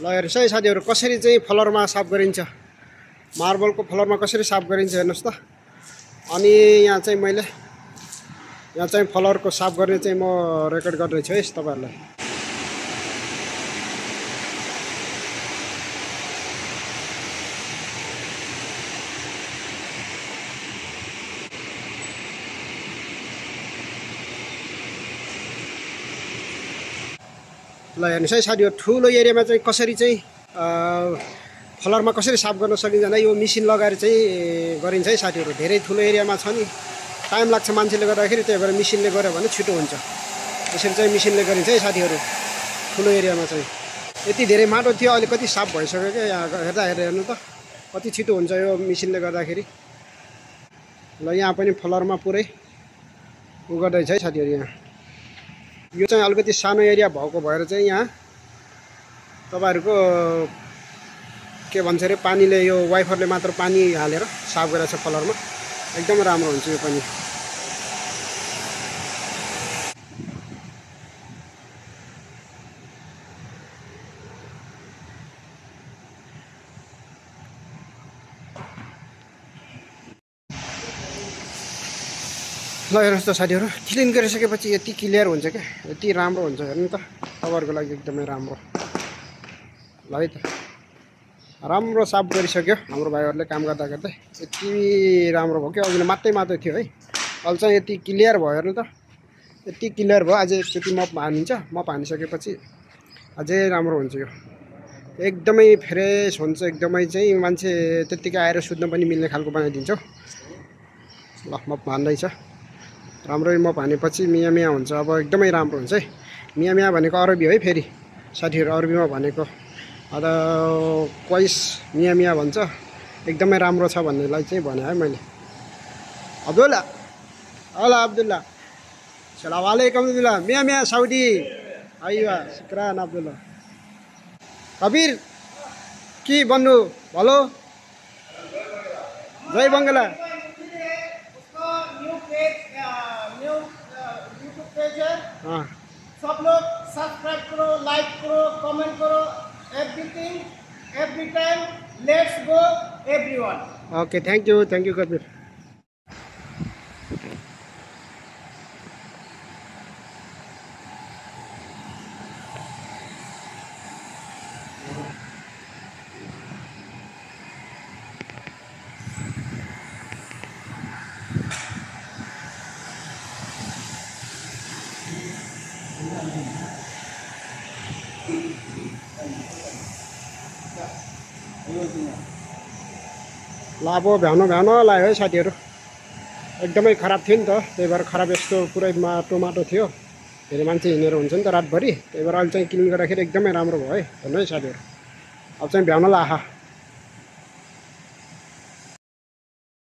ल हेर्नुहोस् है साथीहरू कसरी चाहिँ फ्लोरमा साफ गरिन्छ मार्बलको फ्लोरमा कसरी साफ गरिन्छ हेर्नुहोस् त। अनि यहाँ चाहिँ मैले यहाँ चाहिँ फ्लोरको साफ गर्ने चाहिँ म रेकर्ड गर्दैछु है तपाईहरुलाई। ल हेर्नुहोस् है साथीहरू ठुलो एरियामा चाहिँ कसरी चाहिँ फ्लोरमा कसरी साफ गर्न सकिन्छ भने यो मेसिन लगाएर चाहिँ गरिन्छ है साथीहरू। धेरै ठुलो एरियामा छ नि टाइम लाग्छ मान्छेले गर्दाखेरि, त्यही भएर मेसिनले गर्यो भने छिटो हुन्छ। यसरी चाहिँ मेसिनले गरिन्छ है साथीहरू ठुलो एरियामा चाहिँ। यति धेरै माटो थियो अहिले कति साफ भइसक्यो क्या यहाँ हेर्दा हेर्नु त कति छिटो हुन्छ यो मेसिनले गर्दाखेरि। ल यहाँ पनि फ्लोरमा पुरै उ गर्दैछ है साथीहरू। यहाँ यो चाहिँ अलिकति सानो एरिया भएको भएर चाहिँ यहाँ तपाईहरुको के भन्छ रे पानीले यो वाइफरले मात्र पानी हालेर साफ गरेछ फ्लोरमा, एकदम राम्रो हुन्छ यो पनि। ल हेर्नुहोस् त साथीहरू क्लिन गरिसकेपछि यति क्लियर हुन्छ क्या, यति राम्रो हुन्छ हेर्नु त तपाईहरुको लागि एकदमै राम्रो। ल है त राम्रो साफ गरिसक्यो हाम्रो भाइहरुले काम गर्दा गर्दै। यति राम्रो भयो क्या, अघि मात्रै थियो है, अहिले चाहिँ यति क्लियर भयो हेर्नु त यति क्लियर भयो। अझै एकचोटि मप हानिन्छ, मप हानिसकेपछि अझै राम्रो हुन्छ यो, एकदमै फ्रेस हुन्छ एकदमै चाहिँ मान्छे त्यतिकै आएर सुत्न पनि मिल्ने खालको बनाइदिन्छ। ल मप हान्दैछ राम्रै मप हानेपछि मिया मिया हुन्छ, अब एकदमै राम्रो हुन्छ है। मिया मिया भनेको अरबी है फेरि साथीहरू, अरबीमा भनेको अब क्वाइस मिया मिया भन्छ, एकदमै राम्रो छ भन्नेलाई चाहिँ भने है मैले। अब्दुल्ला हेलो अब्दुल्ला सलाम वालेकुम अब्दुल्ला मिया मिया साउदी आइवा शुक्रान अब्दुल्ला कबीर के भन्नु भलो जय बङ्गला हाँ सब लोग सब्सक्राइब करो, लाइक करो, कमेंट करो, everything every time let's go everyone. Okay thank you Kabir. ल अब भ्याउन लाग्यो है साथीहरू, एकदमै खराब थियो नि त, त्यही भएर खराब यस्तो पुरै माटो थियो, धेरै मान्छे हिँडेर हुन्छ नि त रातभरि, त्यही भएर अहिले चाहिँ क्लिन गर्दाखेरि एकदमै राम्रो भयो है। हेर्नु है साथीहरू अब चाहिँ भ्याउन आहा